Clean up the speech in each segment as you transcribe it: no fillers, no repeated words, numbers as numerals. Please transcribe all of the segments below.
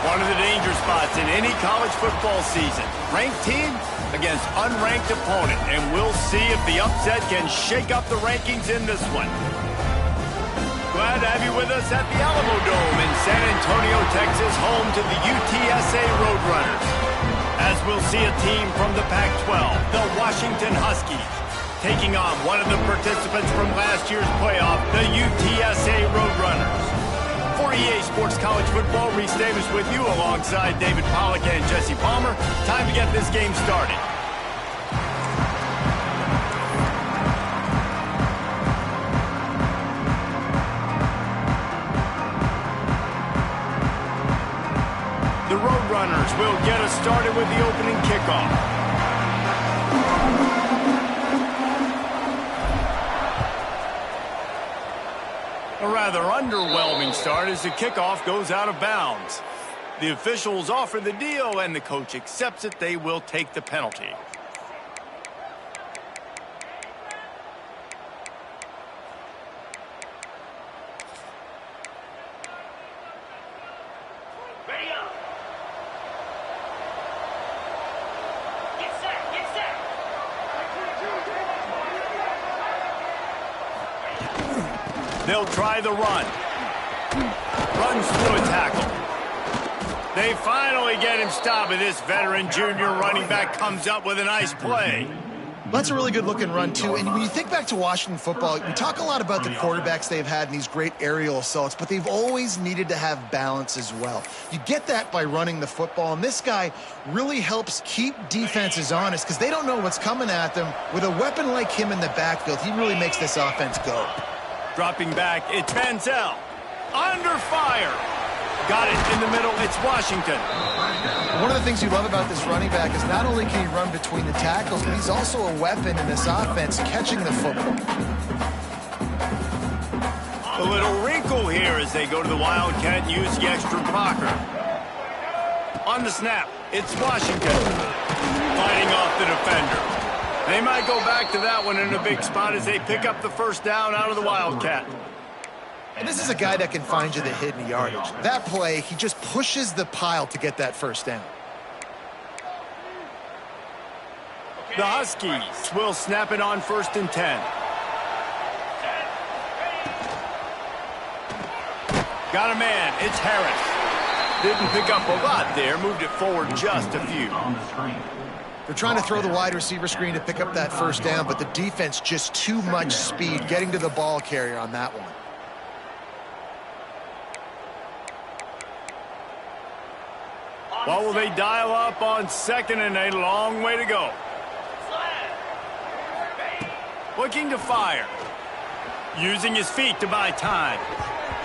One of the danger spots in any college football season. Ranked team against unranked opponent. And we'll see if the upset can shake up the rankings in this one. Glad to have you with us at the Alamo Dome in San Antonio, Texas, home to the UTSA Roadrunners. As we'll see a team from the Pac-12, the Washington Huskies, taking on one of the participants from last year's playoff, the UTSA Roadrunners. For EA Sports College Football, Reese Davis with you alongside David Pollack and Jesse Palmer. Time to get this game started. The Roadrunners will get us started with the opening kickoff. A rather underwhelming start as the kickoff goes out of bounds. The officials offer the deal, and the coach accepts it. They will take the penalty. They'll try the run. Runs through a tackle. They finally get him stopped, and this veteran junior running back comes up with a nice play. That's a really good-looking run, too. And when you think back to Washington football, we talk a lot about the quarterbacks they've had in these great aerial assaults, but they've always needed to have balance as well. You get that by running the football, and this guy really helps keep defenses honest because they don't know what's coming at them. With a weapon like him in the backfield, he really makes this offense go. Dropping back, it's Manziel. Under fire. Got it in the middle, it's Washington. One of the things you love about this running back is not only can he run between the tackles, but he's also a weapon in this offense, catching the football. A little wrinkle here as they go to the Wildcat and use the extra blocker. On the snap, it's Washington. Fighting off the defender. They might go back to that one in a big spot as they pick up the first down out of the Wildcat. And this is a guy that can find you the hidden yardage. That play, he just pushes the pile to get that first down. The Huskies will snap it on 1st and 10. Got a man, it's Harris. Didn't pick up a lot there, moved it forward just a few. They're trying to throw the wide receiver screen to pick up that first down, but the defense just too much speed getting to the ball carrier on that one. What will they dial up on 2nd and a long way to go? Looking to fire. Using his feet to buy time.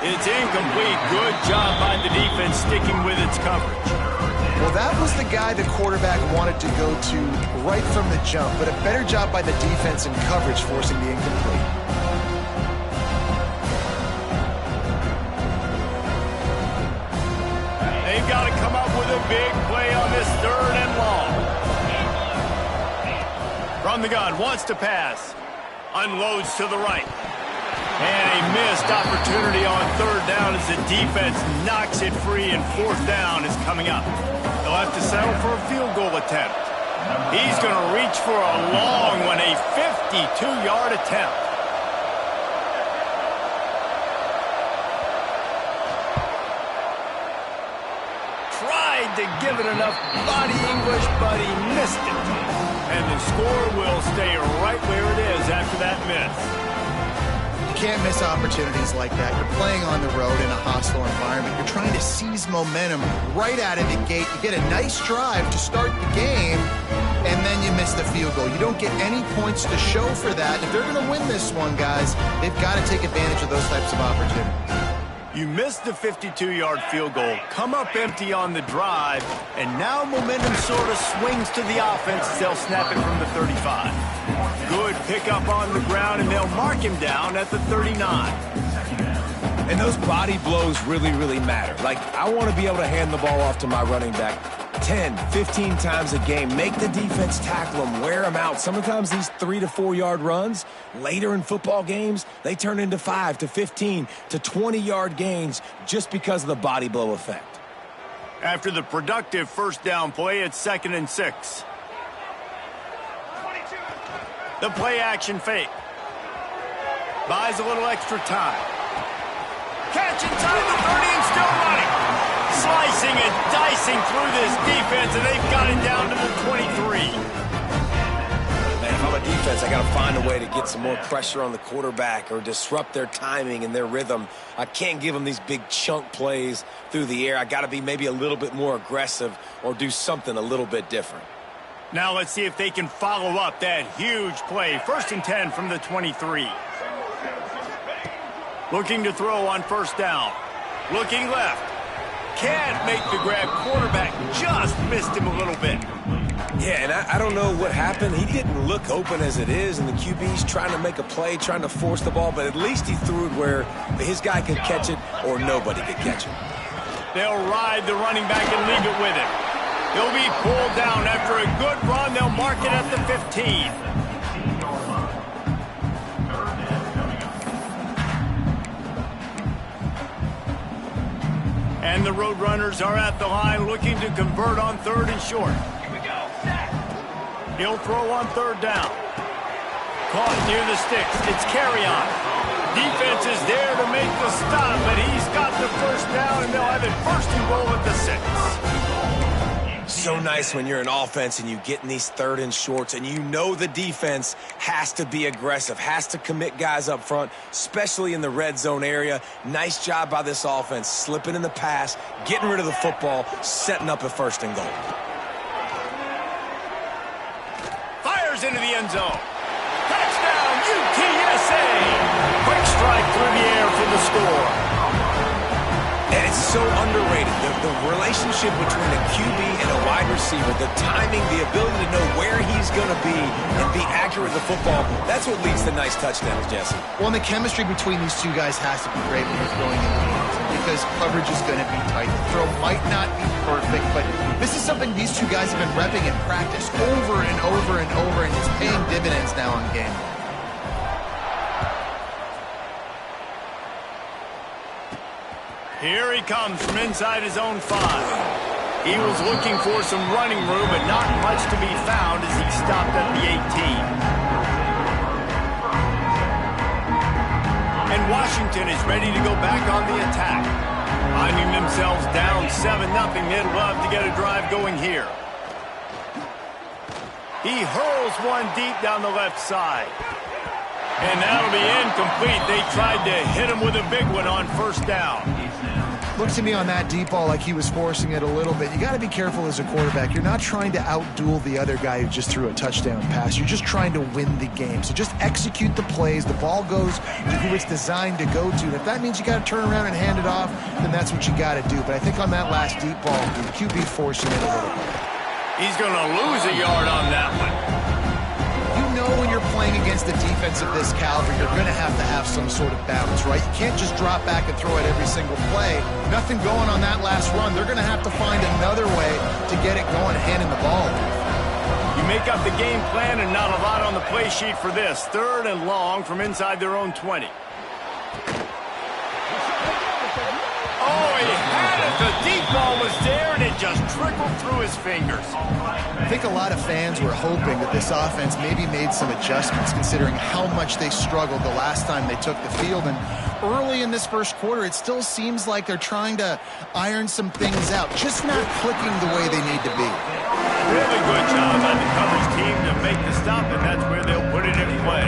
It's incomplete. Good job by the defense sticking with its coverage. Well, that was the guy the quarterback wanted to go to right from the jump, but a better job by the defense in coverage forcing the incomplete. They've got to come up with a big play on this 3rd and long. From the gun, wants to pass. Unloads to the right. And a missed opportunity on 3rd down as the defense knocks it free, and 4th down is coming up. They'll have to settle for a field goal attempt. He's going to reach for a long one, a 52-yard attempt. Tried to give it enough body English, but he missed it. And the score will stay right where it is after that miss. Can't miss opportunities like that. You're playing on the road in a hostile environment. You're trying to seize momentum right out of the gate. You get a nice drive to start the game, and then you miss the field goal. You don't get any points to show for that. If they're going to win this one, guys, they've got to take advantage of those types of opportunities. You missed the 52-yard field goal, come up empty on the drive, and now momentum sort of swings to the offense as they'll snap it from the 35. Good pickup on the ground, and they'll mark him down at the 39. And those body blows really, really matter. Like, I want to be able to hand the ball off to my running back 10, 15 times a game. Make the defense tackle them, wear them out. Sometimes these 3 to 4 yard runs, later in football games, they turn into 5 to 15 to 20-yard gains just because of the body blow effect. After the productive 1st down play, it's 2nd and 6. The play action fake. Buys a little extra time. Catch inside the 30 and still running. Slicing and dicing through this defense, and they've got it down to the 23. Man, if I'm a defense, I got to find a way to get some more pressure on the quarterback or disrupt their timing and their rhythm. I can't give them these big chunk plays through the air. I got to be maybe a little bit more aggressive or do something a little bit different. Now let's see if they can follow up that huge play. 1st and 10 from the 23. Looking to throw on 1st down. Looking left. Can't make the grab. Quarterback just missed him a little bit. Yeah, and I don't know what happened. He didn't look open as it is, and the QB's trying to make a play, trying to force the ball, but at least he threw it where his guy could catch it or nobody could catch it. They'll ride the running back and leave it with him. He'll be pulled down after a good run. They'll mark it at the 15. And the Roadrunners are at the line looking to convert on 3rd and short. Here we go. He'll throw on 3rd down. Caught near the sticks. It's carry on. Defense is there to make the stop, but he's got the 1st down, and they'll have it 1st and goal at the 6. So nice when you're an offense and you get in these 3rd and shorts and you know the defense has to be aggressive, has to commit guys up front, especially in the red zone area. Nice job by this offense, slipping in the pass, getting rid of the football, setting up a 1st and goal. Fires into the end zone. Touchdown, UTSA! Quick strike through the air for the score. And it's so underrated, the relationship between a QB and a wide receiver, the timing, the ability to know where he's going to be and be accurate with the football, that's what leads to nice touchdowns, Jesse. Well, and the chemistry between these two guys has to be great when you're throwing in the games because coverage is going to be tight. The throw might not be perfect, but this is something these two guys have been repping in practice over and over and over, and it's paying dividends now on game day. Here he comes from inside his own 5. He was looking for some running room, but not much to be found as he stopped at the 18. And Washington is ready to go back on the attack. Finding themselves down 7-0. They'd love to get a drive going here. He hurls one deep down the left side. And that'll be incomplete. They tried to hit him with a big one on first down. Looked to me on that deep ball like he was forcing it a little bit. You got to be careful as a quarterback. You're not trying to outduel the other guy who just threw a touchdown pass. You're just trying to win the game. So just execute the plays. The ball goes to who it's designed to go to. And if that means you got to turn around and hand it off, then that's what you got to do. But I think on that last deep ball, the QB forcing it a little bit. He's going to lose a yard on that one. You know when you're playing against a defense of this caliber, you're going to have some sort of balance, right? You can't just drop back and throw it every single play. Nothing going on that last run. They're going to have to find another way to get it going, handing the ball. You make up the game plan and not a lot on the play sheet for this. 3rd and long from inside their own 20. Oh, he had it. The deep ball was there, and it just trickled through his fingers. I think a lot of fans were hoping that this offense maybe made some adjustments considering how much they struggled the last time they took the field. And early in this first quarter, it still seems like they're trying to iron some things out, just not clicking the way they need to be. Really good job by the coverage team to make the stop, and that's where they'll put it in play.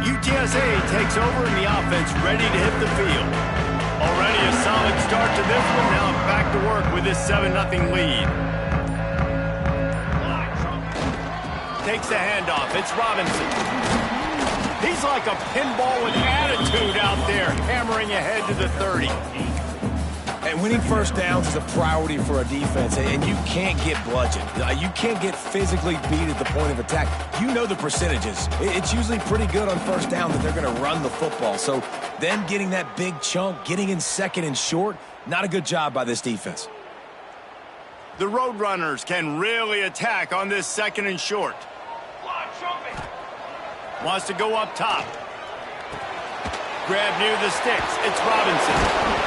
UTSA takes over and the offense ready to hit the field. Already a solid start to this one. Now back to work with this 7-0 lead. Takes the handoff. It's Robinson. He's like a pinball with attitude out there, hammering ahead to the 30. And winning first downs is a priority for a defense, and you can't get bludgeoned. You can't get physically beat at the point of attack. You know the percentages. It's usually pretty good on first down that they're going to run the football. So them getting that big chunk, getting in 2nd and short, not a good job by this defense. The Roadrunners can really attack on this 2nd and short. Wants to go up top. Grab near the sticks. It's Robinson.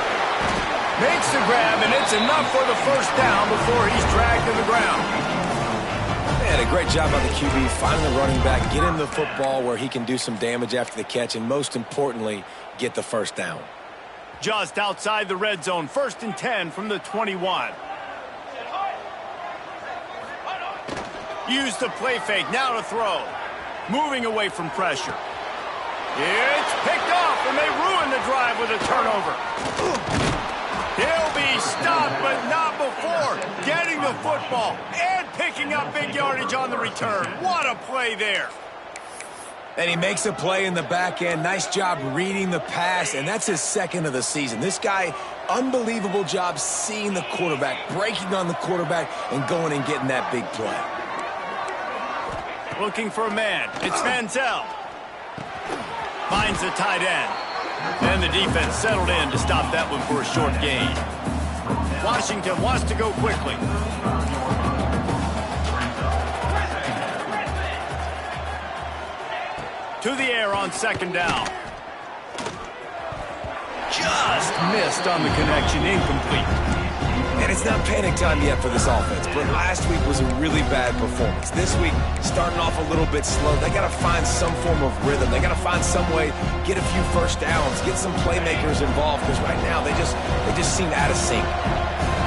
Makes the grab, and it's enough for the first down before he's dragged to the ground. Man, a great job by the QB, finding the running back, get him the football where he can do some damage after the catch, and most importantly, get the first down. Just outside the red zone, 1st and 10 from the 21. Use the play fake, now to throw. Moving away from pressure. It's picked off, and they ruin the drive with a turnover. He'll be stopped, but not before getting the football and picking up big yardage on the return. What a play there. And he makes a play in the back end. Nice job reading the pass, and that's his 2nd of the season. This guy, unbelievable job seeing the quarterback, breaking on the quarterback, and going and getting that big play. Looking for a man. It's Manziel. Finds the tight end. And the defense settled in to stop that one for a short gain. Washington wants to go quickly. To the air on 2nd down. Just missed on the connection, incomplete. And it's not panic time yet for this offense, but last week was a really bad performance. This week, starting off a little bit slow. They got to find some form of rhythm. They got to find some way, get a few first downs, get some playmakers involved, because right now they just seem out of sync.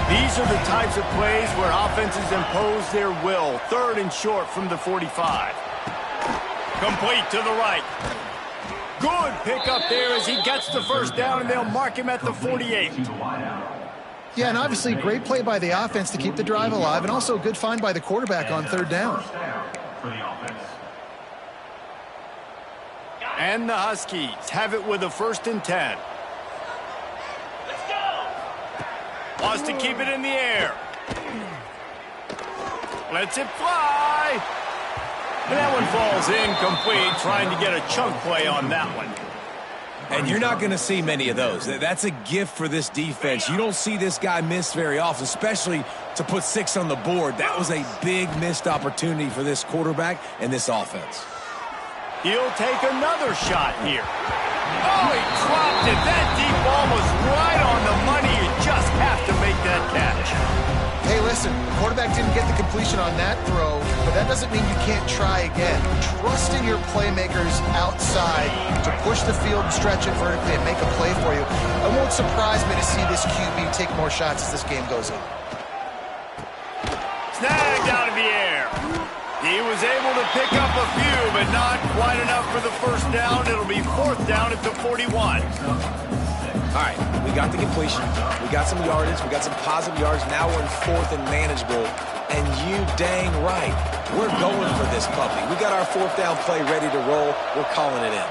These are the types of plays where offenses impose their will. 3rd and short from the 45. Complete to the right. Good pickup there as he gets the first down, and they'll mark him at the 48. Yeah, and obviously great play by the offense to keep the drive alive, and also a good find by the quarterback on 3rd down. And the Huskies have it with a 1st and 10. Wants to keep it in the air. Lets it fly. And that one falls incomplete, trying to get a chunk play on that one. And you're not going to see many of those. That's a gift for this defense. You don't see this guy miss very often, especially to put 6 on the board. That was a big missed opportunity for this quarterback and this offense. He'll take another shot here. Oh, he dropped it. That deep ball was right on the money. You just have to make that catch. Hey, listen, the quarterback didn't get the completion on that throw, but that doesn't mean you can't try again. Trust in your playmakers outside to push the field and stretch it vertically and make a play for you. It won't surprise me to see this QB take more shots as this game goes on. Snagged out of the air. He was able to pick up a few, but not quite enough for the first down. It'll be fourth down at the 41. All right, we got the completion. We got some yardage. We got some positive yards. Now we're in fourth and manageable. And you dang right, we're going for this puppy. We got our fourth down play ready to roll. We're calling it in.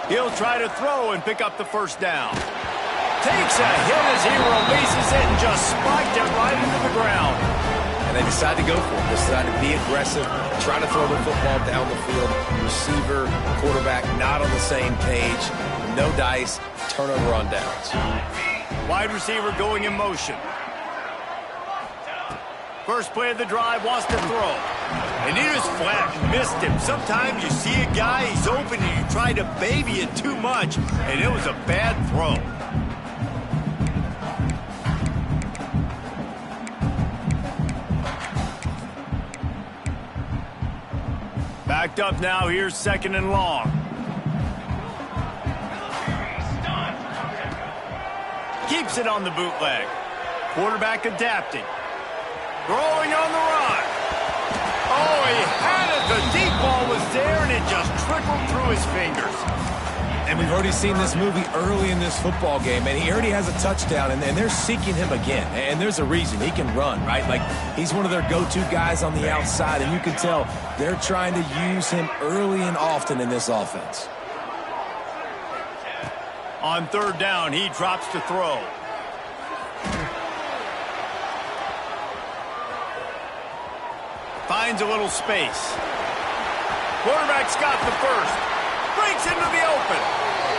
He'll try to throw and pick up the first down. Takes a hit as he releases it and just spiked it right into the ground. And they decide to go for it. They decide to be aggressive, try to throw the football down the field. Receiver, quarterback, not on the same page. No dice, turnover on downs. Wide receiver going in motion. First play of the drive, wants to throw. And he just flat missed him. Sometimes you see a guy, he's open, and you try to baby it too much, and it was a bad throw. Backed up now, here's second and long. Keeps it on the bootleg. Quarterback adapting. Throwing on the run. Oh, he had it. The deep ball was there, and it just trickled through his fingers. And we've already seen this movie early in this football game, and he already has a touchdown, and they're seeking him again. And there's a reason. He can run, right? Like, he's one of their go-to guys on the outside, and you can tell they're trying to use him early and often in this offense. On third down, he drops to throw. Finds a little space. Quarterback's got the first. Breaks into the open.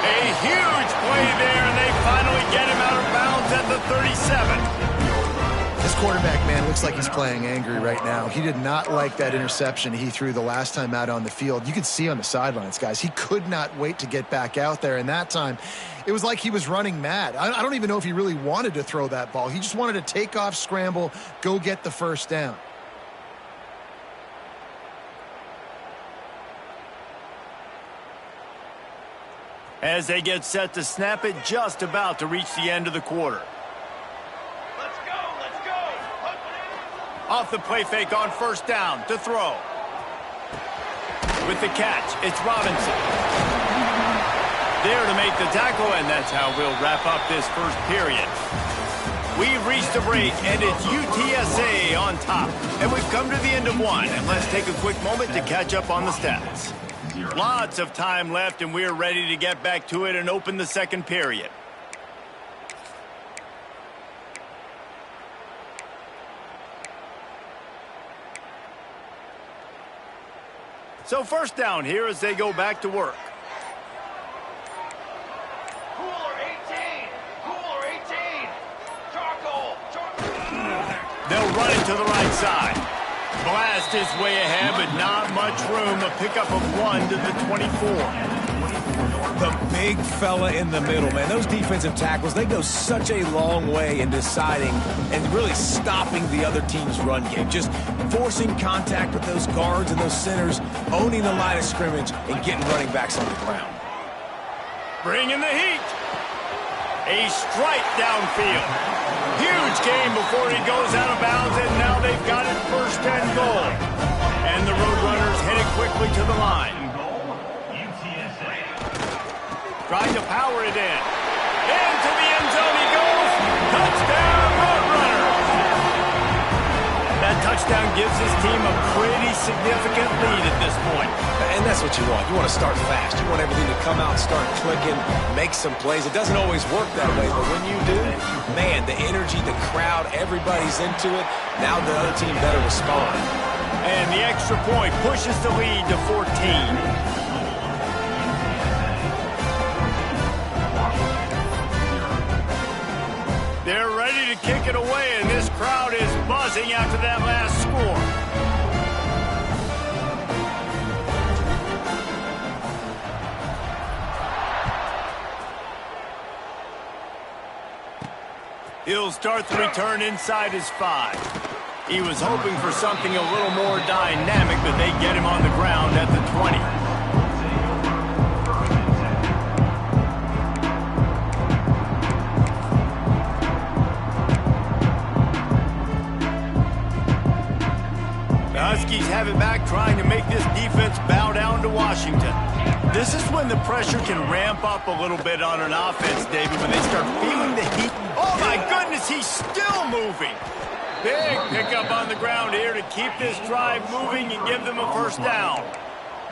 A huge play there, and they finally get him out of bounds at the 37. This quarterback, man, looks like he's playing angry right now. He did not like that interception he threw the last time out on the field. You could see on the sidelines, guys, he could not wait to get back out there. And that time, it was like he was running mad. I don't even know if he really wanted to throw that ball. He just wanted to take off, scramble, go get the first down. As they get set to snap it, just about to reach the end of the quarter. Let's go, let's go. Off the play fake on first down to throw. With the catch, it's Robinson. There to make the tackle, and that's how we'll wrap up this first period. We've reached the break, and it's UTSA on top. And we've come to the end of one, and let's take a quick moment to catch up on the stats. Lots of time left, and we're ready to get back to it and open the second period. So first down here as they go back to work. Cooler 18, cooler 18. Charcoal, charcoal. They'll run it to the right side. Blast his way ahead, but not much room. A pickup of 1 to the 24. The big fella in the middle, man. Those defensive tackles, they go such a long way in deciding and really stopping the other team's run game. Just forcing contact with those guards and those centers, owning the line of scrimmage, and getting running backs on the ground. Bringing the heat. A strike downfield. Huge game before he goes out of bounds, and now they've got it first and goal. And the Roadrunners headed quickly to the line. Trying to power it in. Into the end zone he goes. Touchdown, Roadrunners! That touchdown gives his team a pretty significant lead at this point. And that's what you want. You want to start fast. You want everything to come out, start clicking, make some plays. It doesn't always work that way, but when you do, man, the energy, the crowd, everybody's into it. Now the other team better respond. And the extra point pushes the lead to 14. They're ready to kick it away, and this crowd is buzzing after that last score. He'll start the return inside his 5. He was hoping for something a little more dynamic, but they get him on the ground at the 20. The Huskies have it back, trying to make this defense bow down to Washington. This is when the pressure can ramp up a little bit on an offense, David, when they start feeling the heat. Oh, my goodness, he's still moving. Big pickup on the ground here to keep this drive moving and give them a first down.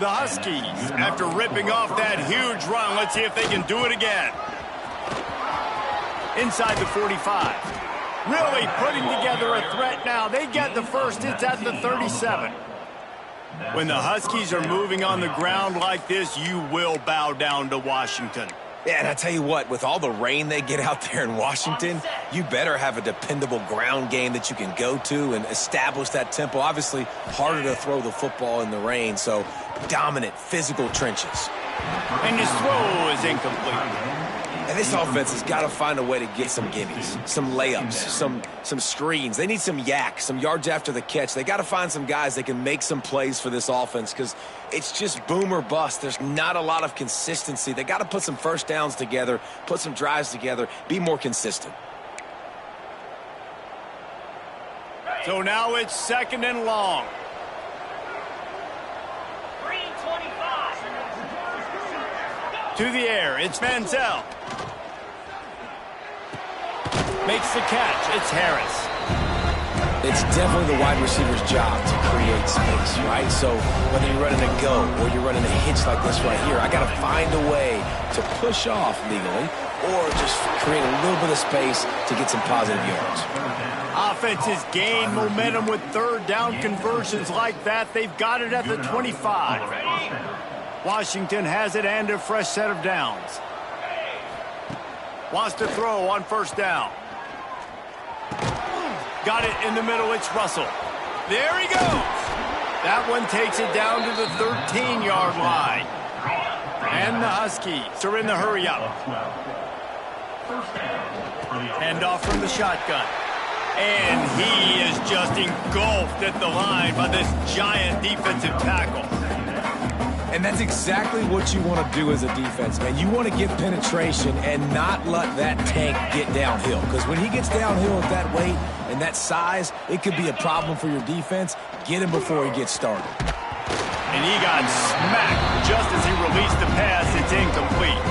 The Huskies, after ripping off that huge run, let's see if they can do it again. Inside the 45. Really putting together a threat now. They get the first. It's at the 37. When the Huskies are moving on the ground like this, you will bow down to Washington. Yeah, and I tell you what, with all the rain they get out there in Washington, you better have a dependable ground game that you can go to and establish that tempo. Obviously, harder to throw the football in the rain, so dominant, physical trenches. And his throw is incomplete. And this offense has got to find a way to get some gimmies, some layups, some screens. They need some yak, some yards after the catch. They got to find some guys that can make some plays for this offense because it's just boom or bust. There's not a lot of consistency. They got to put some first downs together, put some drives together, be more consistent. So now it's 2nd and long. 3:25. To the air, it's Manziel. Makes the catch. It's Harris. It's definitely the wide receiver's job to create space, right? So whether you're running a go or you're running a hitch like this right here, I got to find a way to push off legally or just create a little bit of space to get some positive yards. Offenses gain momentum with 3rd down conversions like that. They've got it at the 25. Washington has it and a fresh set of downs. Wants to throw on 1st down. Got it in the middle. It's Russell. There he goes. That one takes it down to the 13-yard line. And the Huskies are in the hurry up. Handoff from the shotgun. And he is just engulfed at the line by this giant defensive tackle. And that's exactly what you want to do as a defense, man. You want to get penetration and not let that tank get downhill. Because when he gets downhill at that weight and that size, it could be a problem for your defense. Get him before he gets started. And he got smacked just as he released the pass. It's incomplete.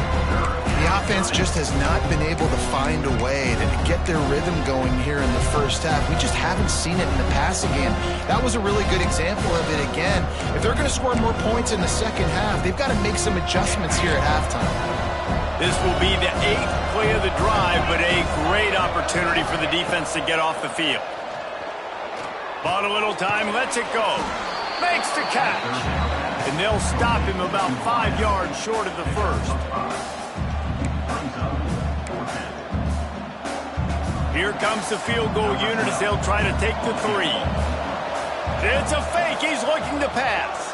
The offense just has not been able to find a way to get their rhythm going here in the first half. We just haven't seen it in the passing game. That was a really good example of it again. If they're going to score more points in the second half, they've got to make some adjustments here at halftime. This will be the 8th play of the drive, but a great opportunity for the defense to get off the field. Bought a little time, lets it go. Makes the catch. And they'll stop him about 5 yards short of the first. Here comes the field goal unit as they'll try to take the 3. It's a fake. He's looking to pass.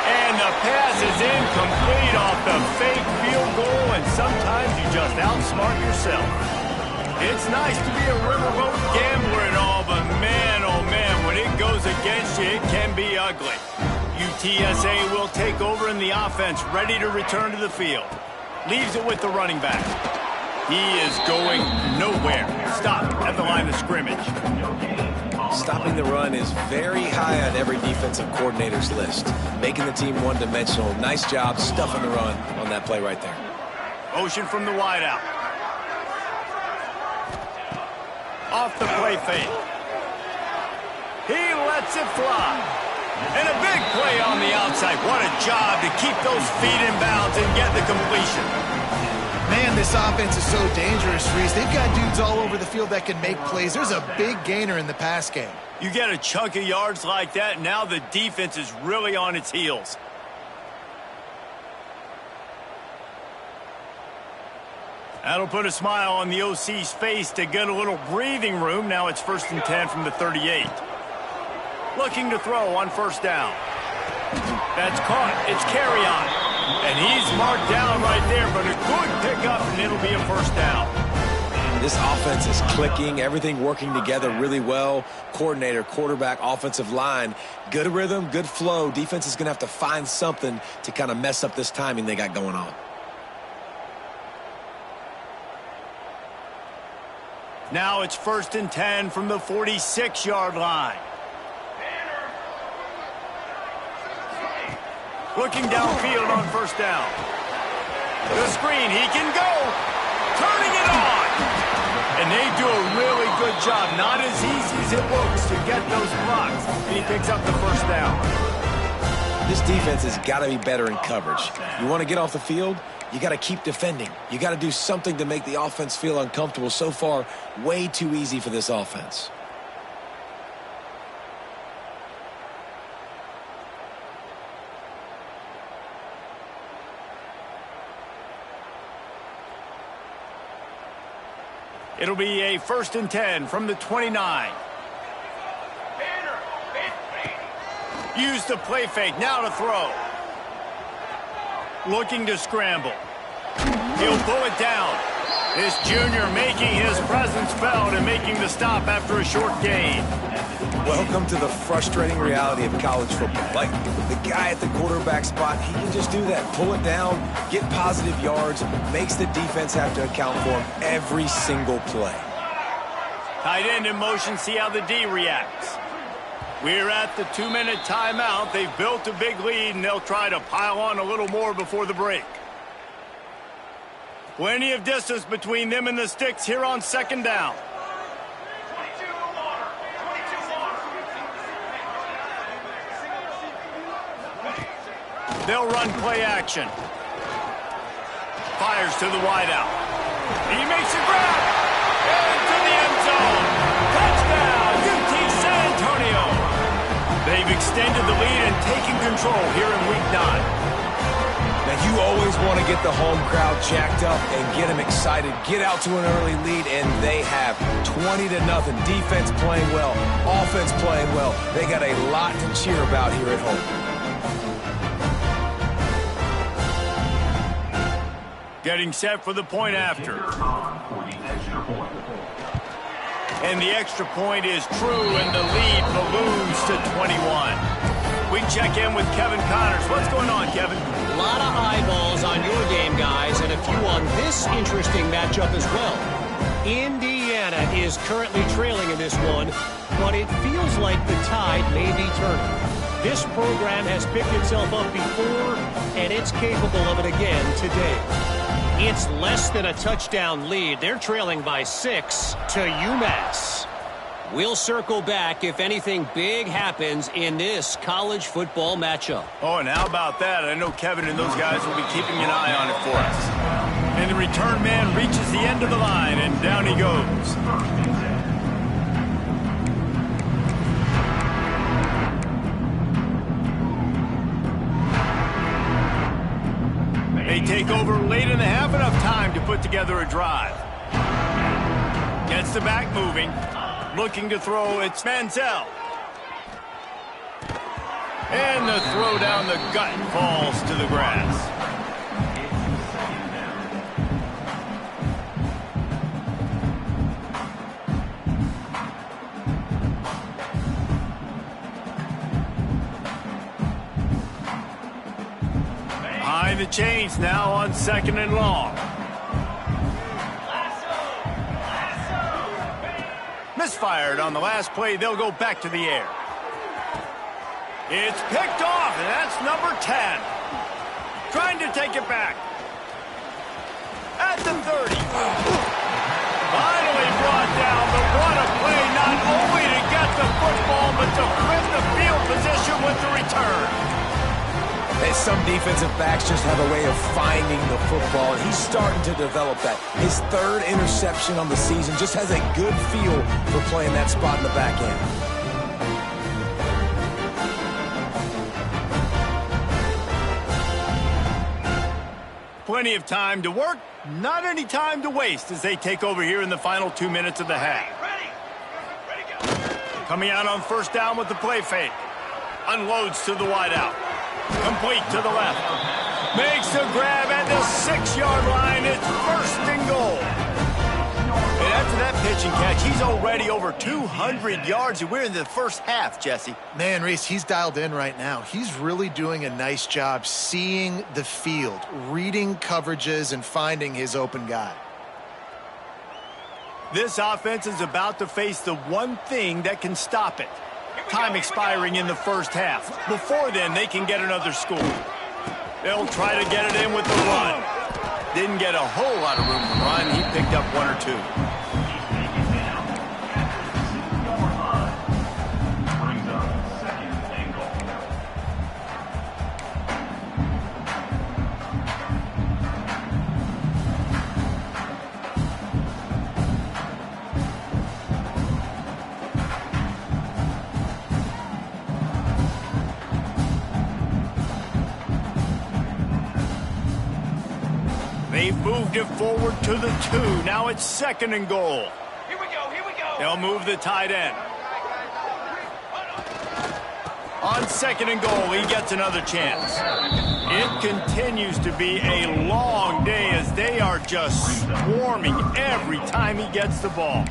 And the pass is incomplete off the fake field goal, and sometimes you just outsmart yourself. It's nice to be a riverboat gambler and all, but man, oh man, when it goes against you, it can be ugly. UTSA will take over in the offense, ready to return to the field. Leaves it with the running back. He is going nowhere. Stop at the line of scrimmage. Stopping the run is very high on every defensive coordinator's list. Making the team one-dimensional. Nice job stuffing the run on that play right there. Motion from the wideout. Off the play fake. He lets it fly. And a big play on the outside. What a job to keep those feet in bounds and get the completion. Man, this offense is so dangerous, Reese. They've got dudes all over the field that can make plays. There's a big gainer in the pass game. You get a chunk of yards like that, now the defense is really on its heels. That'll put a smile on the OC's face to get a little breathing room. Now it's 1st and 10 from the 38. Looking to throw on 1st down. That's caught. It's carry on. And he's marked down right there, but a good pickup, and it'll be a 1st down. This offense is clicking, everything working together really well. Coordinator, quarterback, offensive line, good rhythm, good flow. Defense is going to have to find something to kind of mess up this timing they got going on. Now it's 1st and 10 from the 46-yard line. Looking downfield on 1st down. The screen, he can go. Turning it on. And they do a really good job. Not as easy as it looks to get those blocks. And he picks up the 1st down. This defense has got to be better in coverage. You want to get off the field? You got to keep defending. You got to do something to make the offense feel uncomfortable. So far, way too easy for this offense. It'll be a 1st and 10 from the 29. Use the play fake, now to throw. Looking to scramble. He'll pull it down. This junior making his presence felt and making the stop after a short gain. Welcome to the frustrating reality of college football. Like, the guy at the quarterback spot, he can just do that. Pull it down, get positive yards, makes the defense have to account for him every single play. Tight end in motion, see how the D reacts. We're at the 2-minute timeout. They've built a big lead, and they'll try to pile on a little more before the break. Plenty of distance between them and the sticks here on 2nd down. They'll run play action. Fires to the wideout. He makes a grab. Into the end zone. Touchdown, UT San Antonio. They've extended the lead and taken control here in Week 9. Now, you always want to get the home crowd jacked up and get them excited. Get out to an early lead, and they have 20-0. Defense playing well. Offense playing well. They got a lot to cheer about here at home. Getting set for the point after. And the extra point is true, and the lead balloons to 21. We check in with Kevin Connors. What's going on, Kevin? A lot of eyeballs on your game, guys, and a few on this interesting matchup as well. Indiana is currently trailing in this one, but it feels like the tide may be turning. This program has picked itself up before, and it's capable of it again today. It's less than a touchdown lead. They're trailing by 6 to UMass. We'll circle back if anything big happens in this college football matchup. Oh, and how about that? I know Kevin and those guys will be keeping an eye on it for us. And the return man reaches the end of the line, and down he goes. They take over late in the half, enough time to put together a drive. Gets the back moving. Looking to throw, it's Manziel. And the throw down the gut falls to the grass. Behind the chains now on 2nd and long. Misfired on the last play. They'll go back to the air. It's picked off, and that's number 10. Trying to take it back. At the 30. Finally brought down, but what a play, not only to get the football, but to flip the field position with the return. Some defensive backs just have a way of finding the football, and he's starting to develop that. His 3rd interception on the season, just has a good feel for playing that spot in the back end. Plenty of time to work, not any time to waste as they take over here in the final 2 minutes of the half. Coming out on 1st down with the play fake. Unloads to the wideout. Complete to the left. Makes a grab at the 6-yard line. It's 1st and goal. And After that pitch and catch, he's already over 200 yards, and we're in the first half, Jesse. Man, Reese, he's dialed in right now. He's really doing a nice job seeing the field, reading coverages, and finding his open guy. This offense is about to face the one thing that can stop it. Time expiring in the first half. Before then, they can get another score. They'll try to get it in with the run. Didn't get a whole lot of room to run. He picked up one or two. They've moved it forward to the 2. Now it's 2nd and goal. Here we go, here we go. They'll move the tight end. On 2nd and goal, he gets another chance. It continues to be a long day as they are just swarming every time he gets the ball.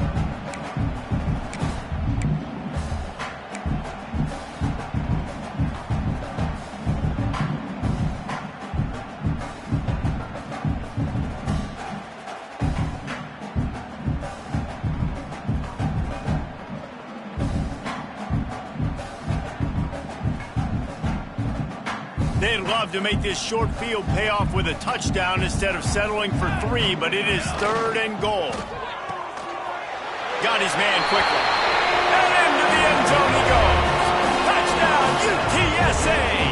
They'd love to make this short field pay off with a touchdown instead of settling for 3, but it is 3rd and goal. Got his man quickly. And into the end zone he goes. Touchdown, UTSA!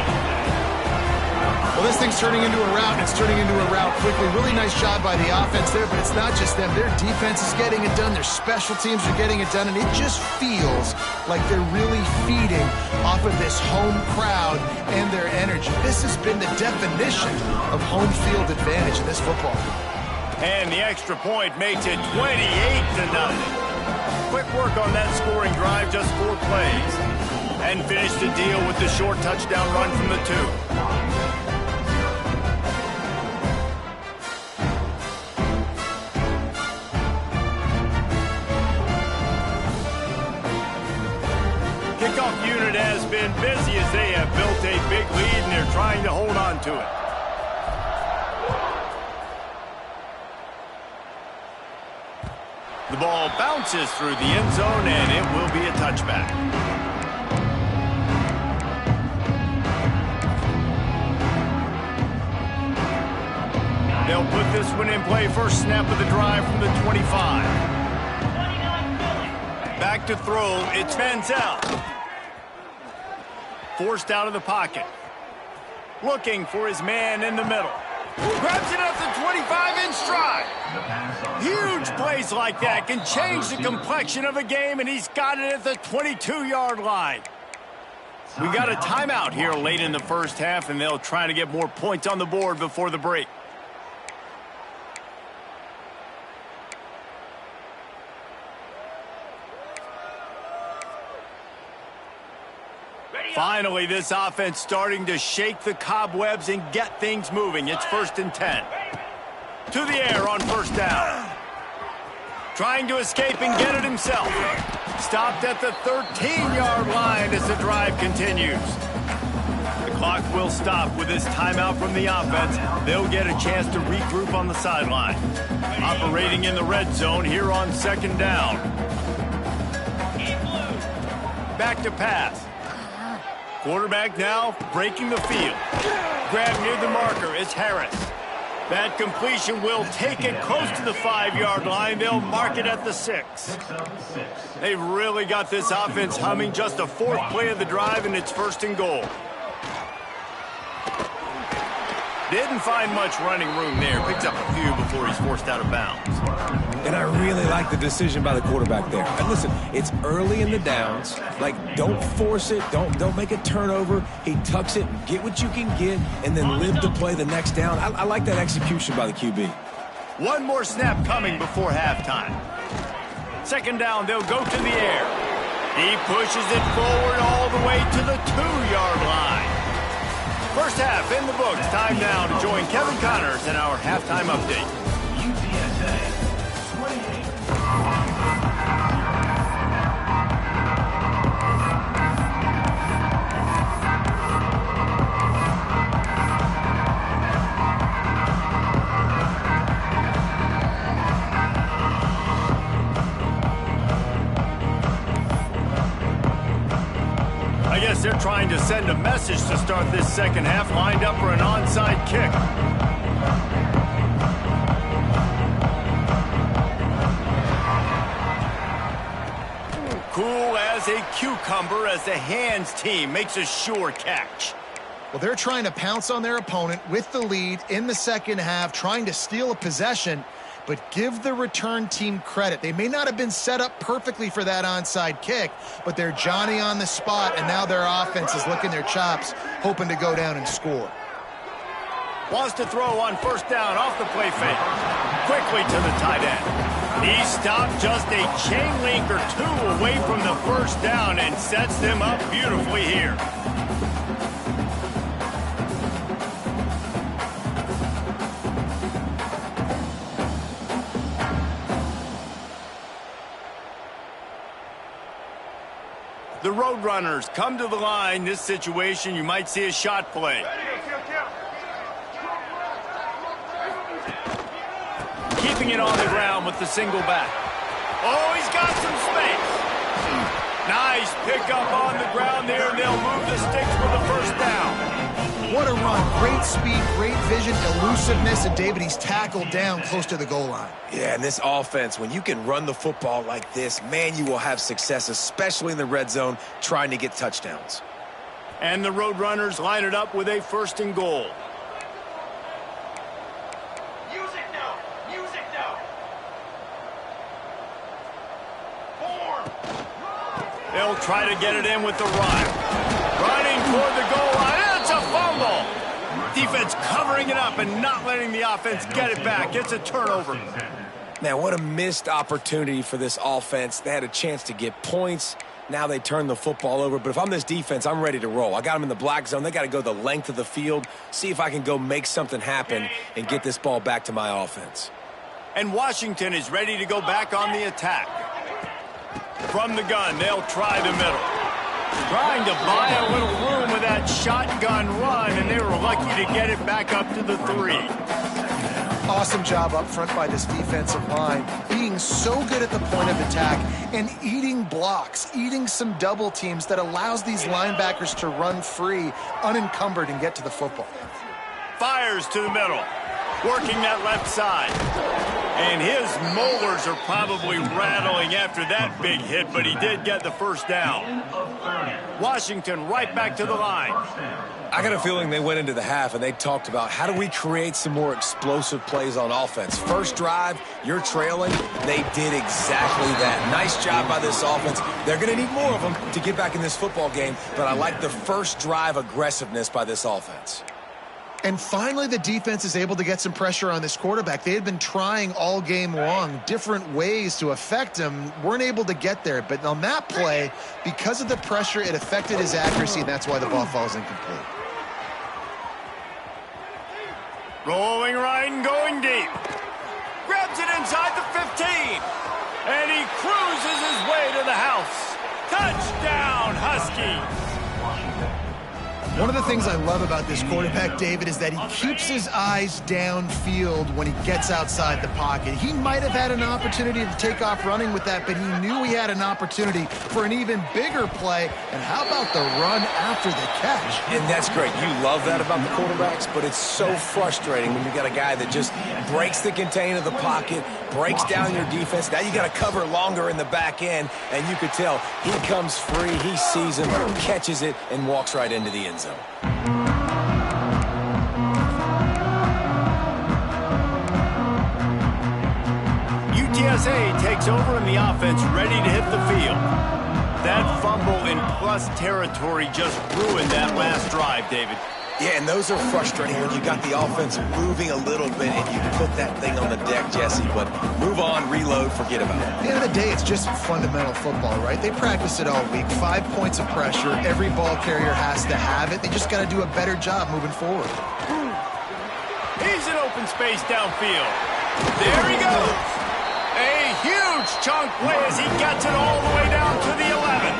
Well, this thing's turning into a rout, and it's turning into a rout quickly. Really nice job by the offense there, but it's not just them. Their defense is getting it done. Their special teams are getting it done, and it just feels like they're really feeding off of this home crowd and their energy. This has been the definition of home field advantage in this football game. And the extra point makes it 28-0. Quick work on that scoring drive, just 4 plays. And finish the deal with the short touchdown run from the 2. Kickoff unit has been busy as they have built a big lead and they're trying to hold on to it. The ball bounces through the end zone and it will be a touchback. They'll put this one in play. First snap of the drive from the 25. Back to throw, it's Manziel. Forced out of the pocket. Looking for his man in the middle. Grabs it at the 25 in stride. Huge plays like that can change the complexion of a game, and he's got it at the 22-yard line. We got a timeout here late in the first half, and they'll try to get more points on the board before the break. Finally, this offense starting to shake the cobwebs and get things moving. It's 1st and 10. To the air on 1st down. Trying to escape and get it himself. Stopped at the 13-yard line as the drive continues. The clock will stop with this timeout from the offense. They'll get a chance to regroup on the sideline. Operating in the red zone here on 2nd down. Back to pass. Quarterback now breaking the field. Grab near the marker. It's Harris. That completion will take it close to the 5-yard line. They'll mark it at the 6. They've really got this offense humming. Just a 4th play of the drive, and it's 1st and goal. Didn't find much running room there. Picks up a few before he's forced out of bounds. And I really like the decision by the quarterback there. And listen, it's early in the downs. Like, don't force it. Don't make a turnover. He tucks it, get what you can get, and then live to play the next down. I like that execution by the QB. One more snap coming before halftime. 2nd down, they'll go to the air. He pushes it forward all the way to the 2-yard line. First half in the books. Time now to join Kevin Connors in our halftime update. UTSA 28, I guess they're trying to send a message to start this second half, lined up for an onside kick. Cool as a cucumber as the hands team makes a sure catch. Well, they're trying to pounce on their opponent with the lead in the second half, trying to steal a possession, but give the return team credit. They may not have been set up perfectly for that onside kick, but they're Johnny on the spot, and now their offense is licking their chops, hoping to go down and score. Wants to throw on first down off the play fake. Quickly to the tight end. He stopped just a chain link or two away from the first down and sets them up beautifully here. The Roadrunners come to the line. This situation, you might see a shot play. Keeping it on the ground with the single back. Oh, he's got some space. Nice pickup on the ground there, and they'll move the sticks for the first down. What a run. Great speed, great vision, elusiveness, and David, he's tackled down close to the goal line. Yeah, and this offense, when you can run the football like this, man, you will have success, especially in the red zone, trying to get touchdowns. And the Roadrunners line it up with a 1st and goal. Music now! Music now! Form! They'll try to get it in with the run. Running toward the goal line. It's a fumble. Defense covering it up and not letting the offense get it back. It's a turnover. Man, what a missed opportunity for this offense. They had a chance to get points. Now they turn the football over. But if I'm this defense, I'm ready to roll. I got them in the black zone. They got to go the length of the field, see if I can go make something happen and get this ball back to my offense. And Washington is ready to go back on the attack. From the gun, they'll try the middle. Trying to buy a little room with that shotgun run, and they were lucky to get it back up to the 3. Awesome job up front by this defensive line, being so good at the point of attack and eating blocks, eating some double teams that allows these linebackers to run free, unencumbered, and get to the football. Fires to the middle, working that left side. And his molars are probably rattling after that big hit, but he did get the first down. Washington right back to the line. I got a feeling they went into the half and they talked about how do we create some more explosive plays on offense. First drive, you're trailing. They did exactly that. Nice job by this offense. They're going to need more of them to get back in this football game, but I like the first drive aggressiveness by this offense. And finally, the defense is able to get some pressure on this quarterback. They had been trying all game long different ways to affect him, weren't able to get there. But on that play, because of the pressure, it affected his accuracy, and that's why the ball falls incomplete. Rolling right and going deep. Grabs it inside the 15. And he cruises his way to the house. Touchdown, Huskies. One of the things I love about this quarterback, David, is that he keeps his eyes downfield when he gets outside the pocket. He might have had an opportunity to take off running with that, but he knew he had an opportunity for an even bigger play. And how about the run after the catch? And that's great. You love that about the quarterbacks, but it's so frustrating when you got a guy that just breaks the contain of the pocket, breaks down your defense. Now you got to cover longer in the back end, and you could tell he comes free, he sees him, catches it, and walks right into the end zone. UTSA takes over and the offense ready to hit the field. That fumble in plus territory just ruined that last drive, David. Yeah, and those are frustrating when you got the offense moving a little bit and you put that thing on the deck, Jesse. But move on, reload, forget about it. At the end of the day, it's just fundamental football, right? They practice it all week. 5 points of pressure. Every ball carrier has to have it. They just got to do a better job moving forward. He's in open space downfield. There he goes. A huge chunk play as he gets it all the way down to the 11.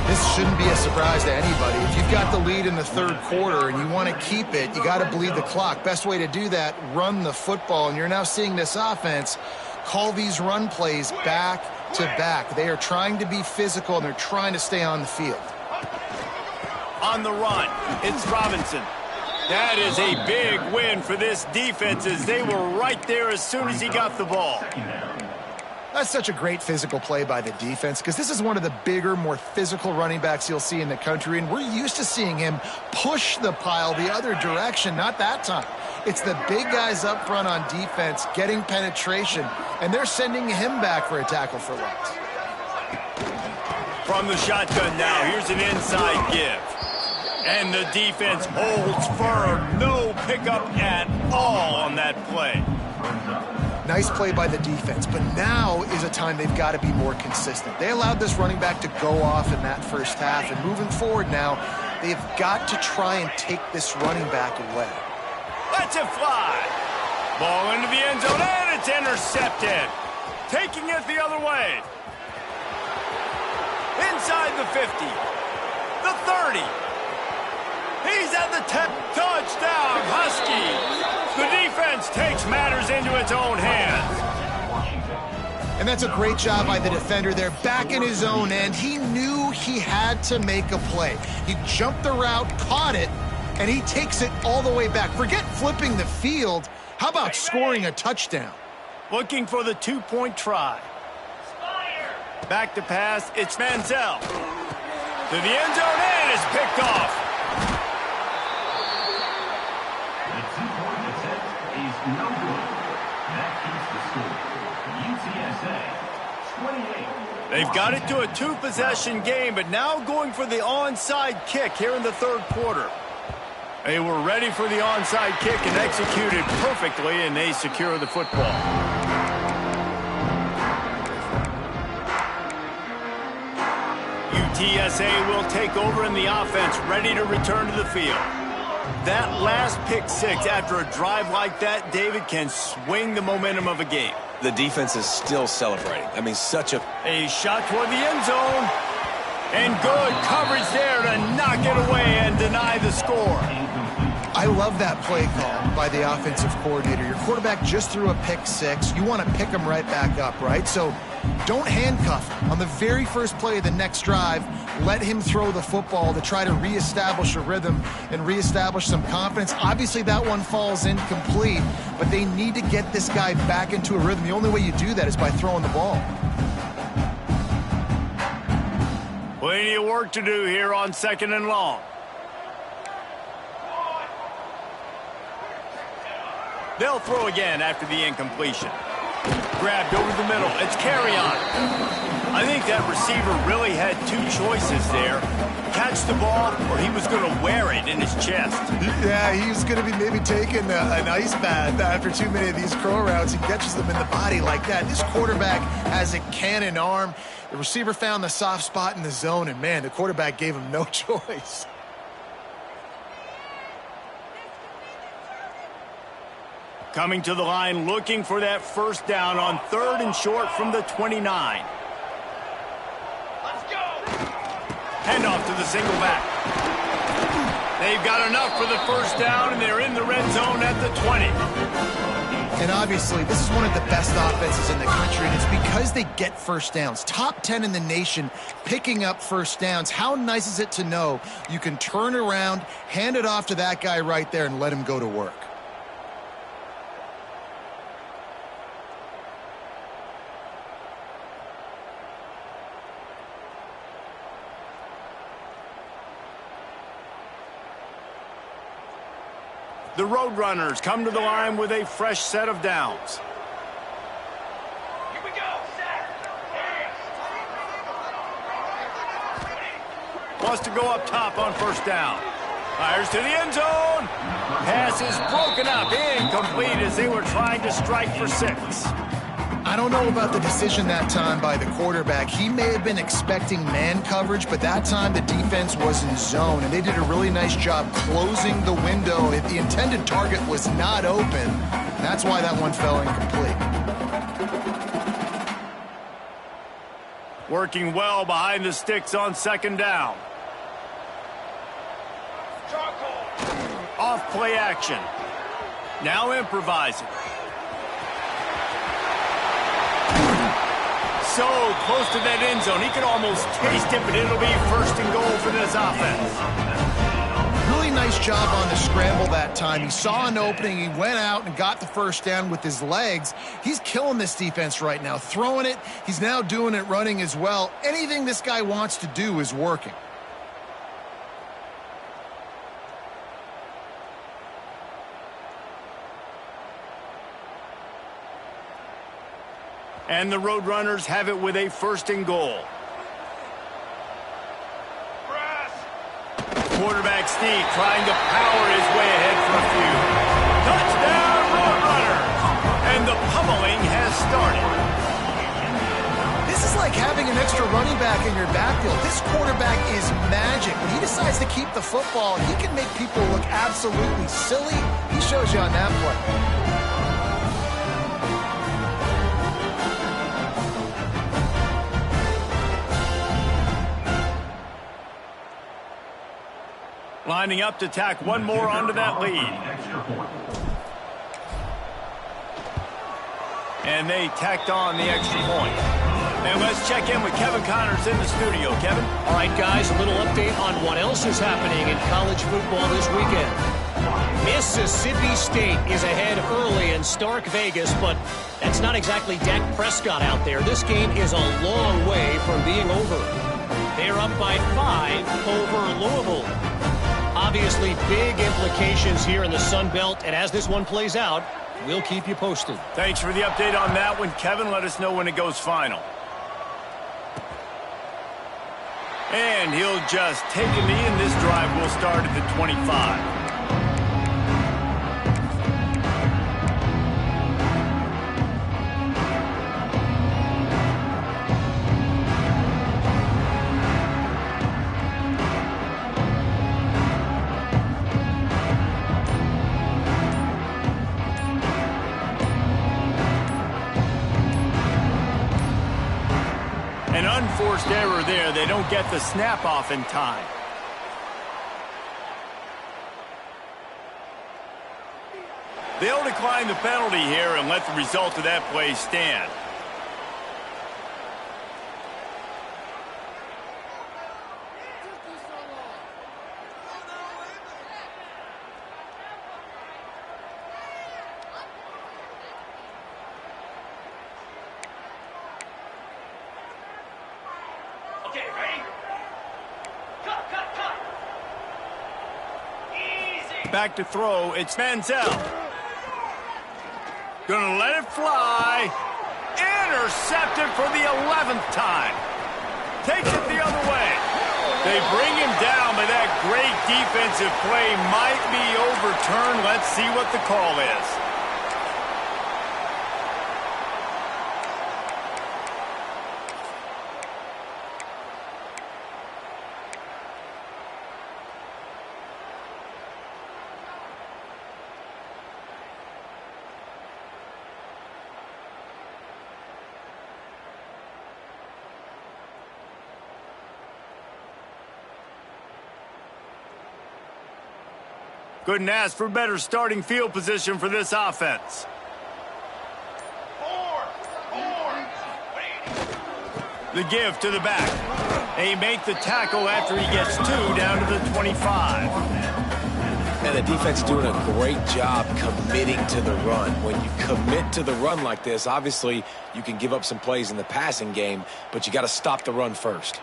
This shouldn't be a surprise to anybody. If you've got the lead in the third quarter and you want to keep it, you got to bleed the clock. Best way to do that, run the football. And you're now seeing this offense call these run plays back to back. They are trying to be physical, and they're trying to stay on the field. On the run, it's Robinson. That is a big win for this defense as they were right there as soon as he got the ball. That's such a great physical play by the defense because this is one of the bigger, more physical running backs you'll see in the country, and we're used to seeing him push the pile the other direction. Not that time. It's the big guys up front on defense getting penetration, and they're sending him back for a tackle for loss. From the shotgun now, here's an inside give. And the defense holds firm. No pickup at all on that play. Nice play by the defense, but now is a time they've got to be more consistent. They allowed this running back to go off in that first half, and moving forward now, they've got to try and take this running back away. Lets it fly. Ball into the end zone, and it's intercepted. Taking it the other way. Inside the 50. The 30. He's at the 10. Touchdown, Huskies. The defense takes matters into its own hands. And that's a great job by the defender there, back in his own end. He knew he had to make a play. He jumped the route, caught it, and he takes it all the way back. Forget flipping the field. How about scoring a touchdown? Looking for the two-point try. Back to pass, it's Manziel. To the end zone, and it's picked off. The two-point attempt is no good. That keeps the score. UTSA 28. They've got it to a two-possession game, but now going for the onside kick here in the third quarter. They were ready for the onside kick and executed perfectly, and they secure the football. UTSA will take over in the offense, ready to return to the field. That last pick six after a drive like that, David, can swing the momentum of a game. The defense is still celebrating. I mean, such a shot toward the end zone. And good coverage there to knock it away and deny the score. I love that play call by the offensive coordinator. Your quarterback just threw a pick six. You want to pick him right back up, right? So don't handcuff him. On the very first play of the next drive, let him throw the football to try to reestablish a rhythm and reestablish some confidence. Obviously, that one falls incomplete, but they need to get this guy back into a rhythm. The only way you do that is by throwing the ball. Plenty of work to do here on 2nd and long. They'll throw again after the incompletion. Grabbed over the middle. It's carry on. I think that receiver really had two choices there. Catch the ball, or he was going to wear it in his chest. Yeah, he was going to be maybe taking an ice bath after too many of these crow routes. He catches them in the body like that. This quarterback has a cannon arm. The receiver found the soft spot in the zone, and, man, the quarterback gave him no choice. Coming to the line, looking for that first down on 3rd and short from the 29. Let's go. Handoff to the single back. They've got enough for the first down, and they're in the red zone at the 20. And obviously, this is one of the best offenses in the country, and it's because they get first downs. Top 10 in the nation picking up first downs. How nice is it to know you can turn around, hand it off to that guy right there, and let him go to work? The Roadrunners come to the line with a fresh set of downs. Here we go. Set. Wants to go up top on first down. Fires to the end zone. Pass is broken up. Incomplete as they were trying to strike for 6. I don't know about the decision that time by the quarterback. He may have been expecting man coverage, but that time the defense was in zone, and they did a really nice job closing the window. If the intended target was not open, that's why that one fell incomplete. Working well behind the sticks on second down. Off play action. Now improvising. So close to that end zone. He could almost taste it, but it'll be first and goal for this offense. Really nice job on the scramble that time. He saw an opening. He went out and got the first down with his legs. He's killing this defense right now. Throwing it. He's now doing it running as well. Anything this guy wants to do is working. And the Roadrunners have it with a first and goal. Quarterback sneak trying to power his way ahead for a few. Touchdown, Roadrunners! And the pummeling has started. This is like having an extra running back in your backfield. This quarterback is magic. When he decides to keep the football, he can make people look absolutely silly. He shows you on that play. Lining up to tack one more onto that lead. And they tacked on the extra point. And let's check in with Kevin Connors in the studio. Kevin? All right, guys, a little update on what else is happening in college football this weekend. Mississippi State is ahead early in Stark Vegas, but that's not exactly Dak Prescott out there. This game is a long way from being over. They're up by 5 over Louisville. Obviously, big implications here in the Sun Belt, and as this one plays out, we'll keep you posted. Thanks for the update on that one, Kevin. Let us know when it goes final. And he'll just take a knee, and this drive will start at the 25. An unforced error there. They don't get the snap off in time. They'll decline the penalty here and let the result of that play stand. Okay, ready? Cut. Easy. Back to throw. It's Manziel. Gonna let it fly. Intercepted for the 11th time. Takes it the other way. They bring him down, but that great defensive play might be overturned. Let's see what the call is. Couldn't ask for better starting field position for this offense. Four. The give to the back. They make the tackle after he gets 2 down to the 25. And the defense doing a great job committing to the run. When you commit to the run like this, obviously you can give up some plays in the passing game, but you got to stop the run first.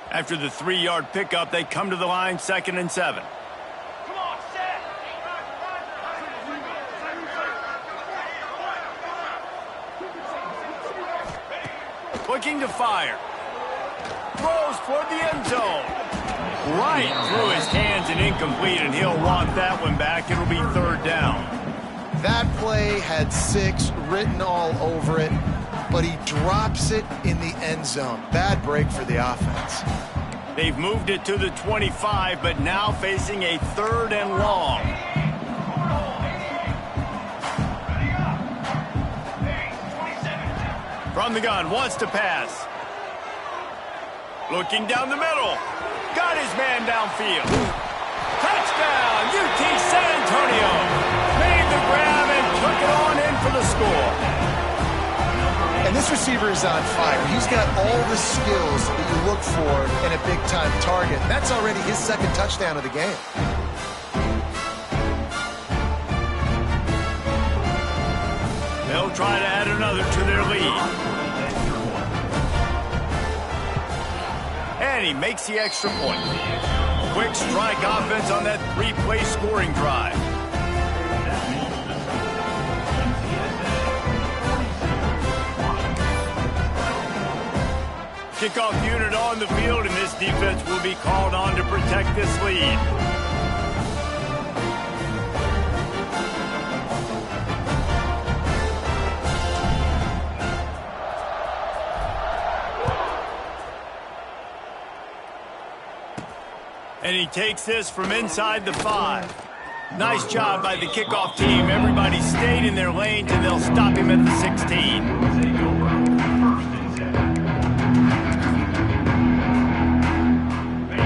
After the 3-yard pickup, they come to the line, 2nd and 7. Come on, set. Looking to fire. Throws toward the end zone. Right through his hands and incomplete, and he'll want that one back. It'll be 3rd down. That play had 6 written all over it, but he drops it in the end zone. Bad break for the offense. They've moved it to the 25, but now facing a 3rd and long. From the gun, wants to pass. Looking down the middle. Got his man downfield. Touchdown, UT San Antonio. Made the grab and took it on in for the score. And this receiver is on fire. He's got all the skills that you look for in a big-time target. That's already his second touchdown of the game. They'll try to add another to their lead. And he makes the extra point. Quick strike offense on that three-play scoring drive. Kickoff unit on the field, and this defense will be called on to protect this lead. And he takes this from inside the 5. Nice job by the kickoff team. Everybody stayed in their lanes, and they'll stop him at the 16.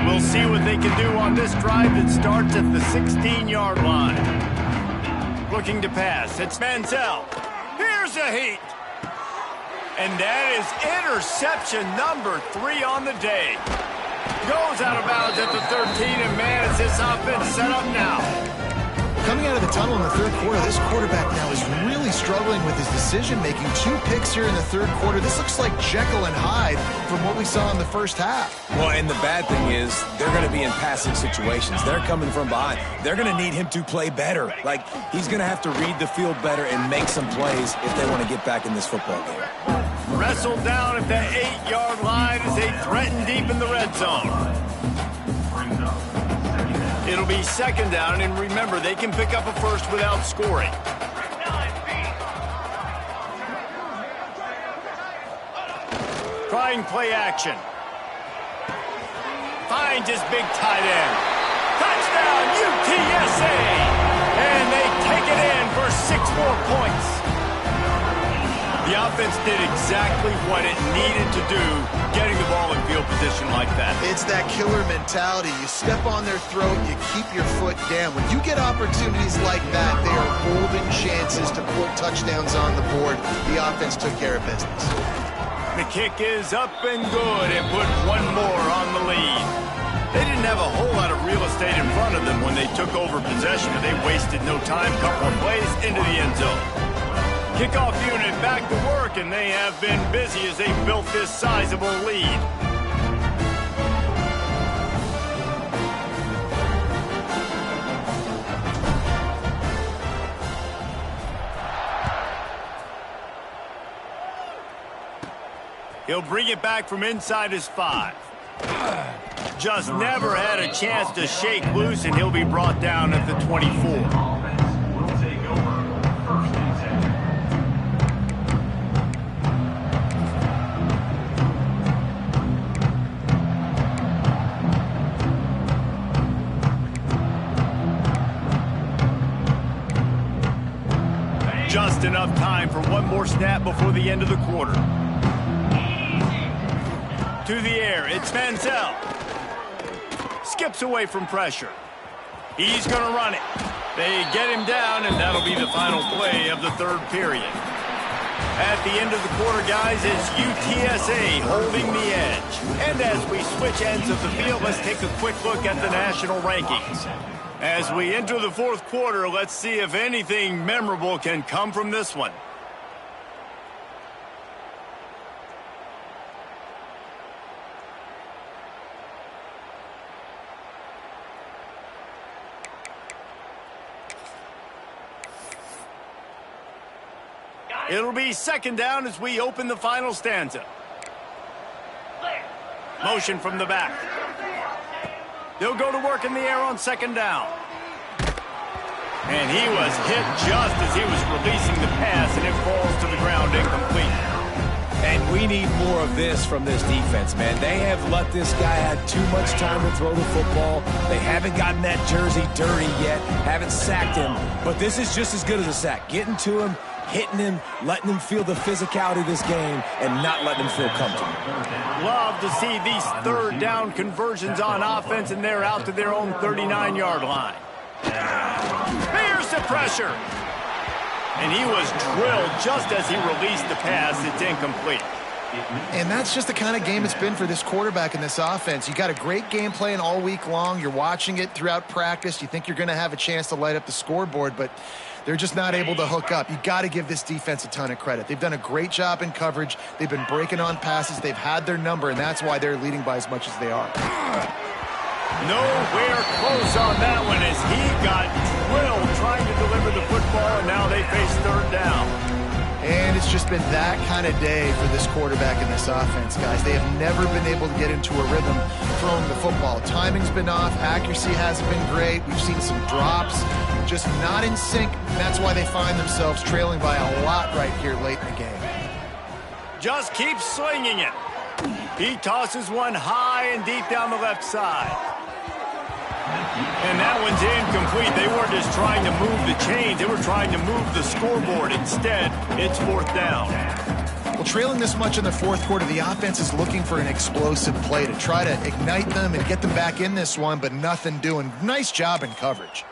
We'll see what they can do on this drive that starts at the 16-yard line. Looking to pass. It's Manziel. Here's a heat. And that is interception number 3 on the day. Goes out of bounds at the 13, and man, is this offense set up now. Coming out of the tunnel in the third quarter, this quarterback now is really struggling with his decision-making. 2 picks here in the third quarter. This looks like Jekyll and Hyde from what we saw in the first half. Well, and the bad thing is they're going to be in passing situations. They're coming from behind. They're going to need him to play better. Like, he's going to have to read the field better and make some plays if they want to get back in this football game. Wrestled down at the 8-yard line as they threaten deep in the red zone. It'll be second down, and remember, they can pick up a first without scoring. Trying play action. Finds his big tight end. Touchdown, UTSA! And they take it in for 6 more points. The offense did exactly what it needed to do, getting the ball in field position like that. It's that killer mentality. You step on their throat, you keep your foot down. When you get opportunities like that, they are golden chances to put touchdowns on the board. The offense took care of business. The kick is up and good, and put 1 more on the lead. They didn't have a whole lot of real estate in front of them when they took over possession, but they wasted no time. Couple of plays into the end zone. Kickoff unit back to work, and they have been busy as they built this sizable lead. He'll bring it back from inside his 5. Just never had a chance to shake loose, and he'll be brought down at the 24. Just enough time for 1 more snap before the end of the quarter. To the air, it's Manziel. Skips away from pressure. He's going to run it. They get him down, and that'll be the final play of the third period. At the end of the quarter, guys, it's UTSA holding the edge. And as we switch ends of the field, let's take a quick look at the national rankings. As we enter the fourth quarter, let's see if anything memorable can come from this one. It'll be second down as we open the final stanza. Motion from the back. They'll go to work in the air on second down. And he was hit just as he was releasing the pass, and it falls to the ground incomplete. And we need more of this from this defense, man. They have let this guy have too much time to throw the football. They haven't gotten that jersey dirty yet, haven't sacked him. But this is just as good as a sack. Getting to him, hitting him, letting him feel the physicality of this game, and not letting him feel comfortable. Love to see these third down conversions on offense, and they're out to their own 39-yard line. Here's the pressure. And he was drilled just as he released the pass. It's incomplete. And that's just the kind of game it's been for this quarterback in this offense. You got a great game plan all week long. You're watching it throughout practice. You think you're going to have a chance to light up the scoreboard, but they're just not able to hook up. You got to give this defense a ton of credit. They've done a great job in coverage. They've been breaking on passes. They've had their number, and that's why they're leading by as much as they are. Nowhere close on that one as he got drilled trying to deliver the football, and now they face third down. And it's just been that kind of day for this quarterback in this offense, guys. They have never been able to get into a rhythm throwing the football. Timing's been off. Accuracy hasn't been great. We've seen some drops, just not in sync. And that's why they find themselves trailing by a lot right here late in the game. Just keeps slinging it. He tosses one high and deep down the left side. And that one's incomplete. They weren't just trying to move the chains. They were trying to move the scoreboard. Instead, it's fourth down. Well, trailing this much in the fourth quarter, the offense is looking for an explosive play to try to ignite them and get them back in this one, but nothing doing. Nice job in coverage.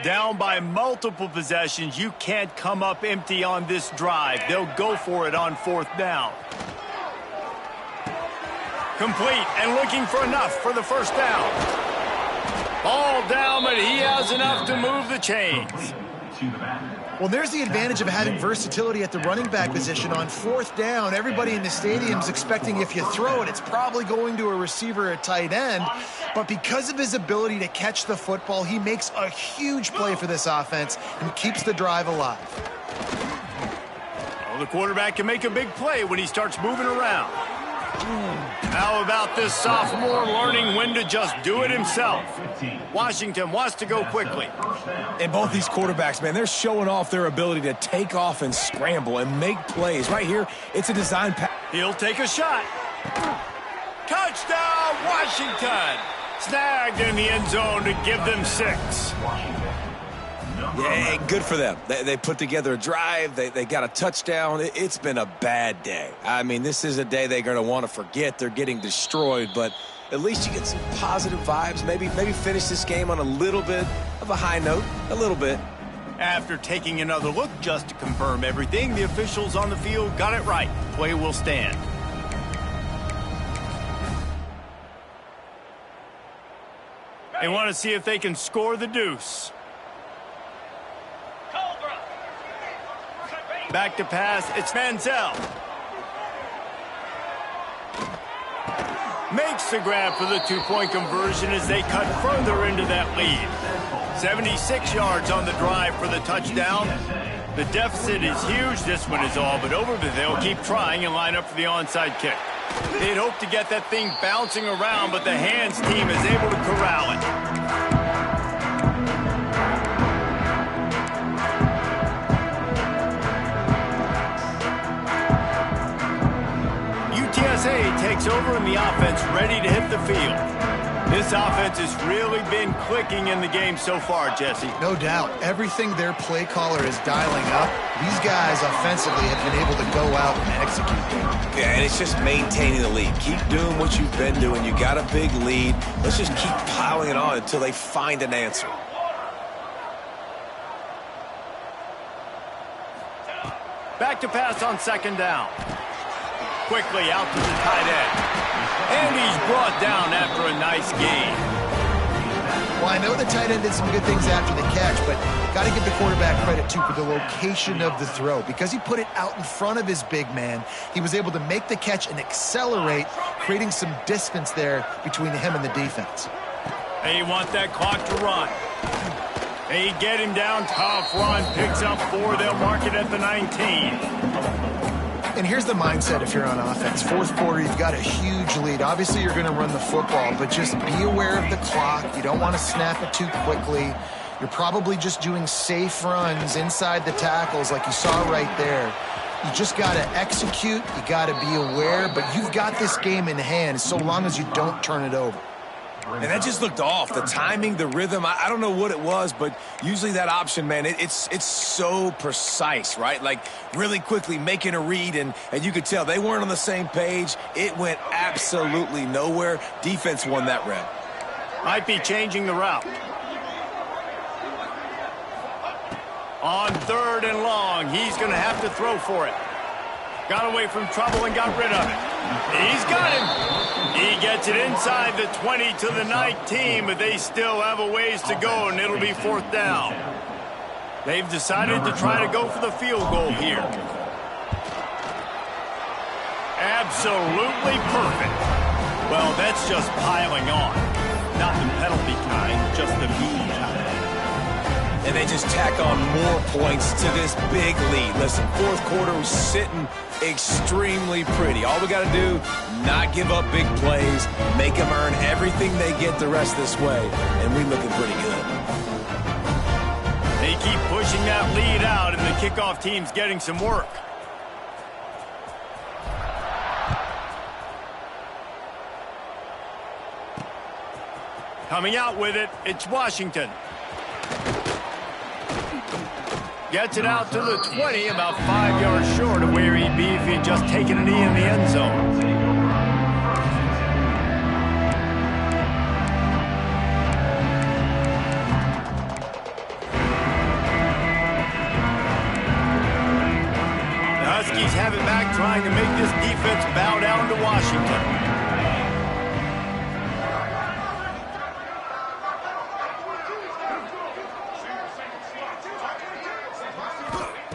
Down by multiple possessions, you can't come up empty on this drive. They'll go for it on fourth down. Complete and looking for enough for the first down. Ball down, but he has enough to move the chains. Well, there's the advantage of having versatility at the running back position. On fourth down, everybody in the stadium's expecting if you throw it, it's probably going to a receiver or a tight end. But because of his ability to catch the football, he makes a huge play for this offense and keeps the drive alive. Well, the quarterback can make a big play when he starts moving around. How about this sophomore learning when to just do it himself? Washington wants to go quickly. And both these quarterbacks, man, they're showing off their ability to take off and scramble and make plays. Right here, it's a design pass. He'll take a shot. Touchdown, Washington! Snagged in the end zone to give them 6. Yeah, good for them. They put together a drive. They got a touchdown. It's been a bad day. I mean, this is a day they're going to want to forget. They're getting destroyed, but at least you get some positive vibes. Maybe finish this game on a little bit of a high note, a little bit. After taking another look just to confirm everything, the officials on the field got it right. Play will stand. They want to see if they can score the deuce. Back to pass, it's Manziel. Makes the grab for the two-point conversion as they cut further into that lead. 76 yards on the drive for the touchdown. The deficit is huge. This one is all but over, but they'll keep trying and line up for the onside kick. They'd hope to get that thing bouncing around, but the hands team is able to corral it. UTSA takes over and the offense ready to hit the field. This offense has really been clicking in the game so far, Jesse. No doubt. Everything their play caller is dialing up, these guys offensively have been able to go out and execute. Yeah, and it's just maintaining the lead. Keep doing what you've been doing. You got a big lead. Let's just keep piling it on until they find an answer. Back to pass on second down. Quickly out to the tight end. And he's brought down after a nice gain. Well, I know the tight end did some good things after the catch, but got to give the quarterback credit, too, for the location of the throw. Because he put it out in front of his big man, he was able to make the catch and accelerate, creating some distance there between him and the defense. They want that clock to run. They get him down. Tough run. Picks up 4. They'll mark it at the 19. And here's the mindset if you're on offense. Fourth quarter, you've got a huge lead. Obviously, you're going to run the football, but just be aware of the clock. You don't want to snap it too quickly. You're probably just doing safe runs inside the tackles like you saw right there. You just got to execute. You got to be aware, but you've got this game in hand so long as you don't turn it over. And that just looked off. The timing, the rhythm, I don't know what it was, but usually that option, man, it's so precise, right? Like really quickly making a read, and you could tell they weren't on the same page. It went absolutely nowhere. Defense won that rep. Might be changing the route. On 3rd and long, he's going to have to throw for it. Got away from trouble and got rid of it. He's got him. He gets it inside the 20 to the 19, but they still have a ways to go, and it'll be 4th down. They've decided to try to go for the field goal here. Absolutely perfect. Well, that's just piling on. Not the penalty kind, just the mean kind. And they just tack on more points to this big lead. Listen, 4th quarter was sitting extremely pretty. All we got to do, not give up big plays, make them earn everything they get the rest this way, and we're looking pretty good. They keep pushing that lead out, and the kickoff team's getting some work. Coming out with it, it's Washington. Gets it out to the 20, about 5 yards short of where he'd be if he'd just taken a knee in the end zone. The Huskies have it back, trying to make this defense bow down to Washington.